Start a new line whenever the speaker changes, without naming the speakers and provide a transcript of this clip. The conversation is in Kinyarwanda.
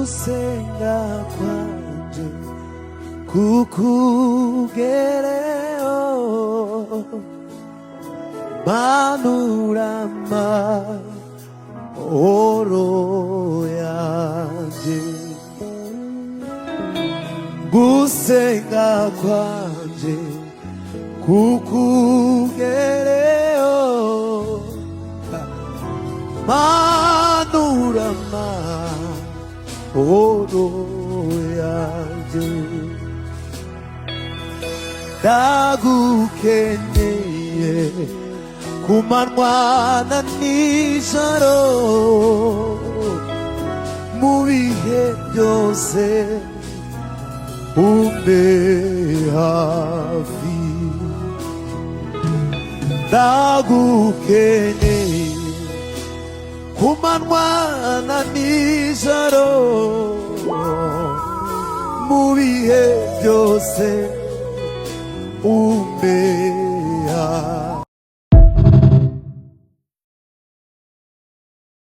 gusenga kwanje kukugereho, manura amahoro yanje. Gusenga kwanje kukugereho, manura amahoro yanje. Ndagukeneye kumanywa na nijoro, mu bihe byose umbe hafi. Ndagukeneye kumanywa na nijoro, mu bihe byose umbe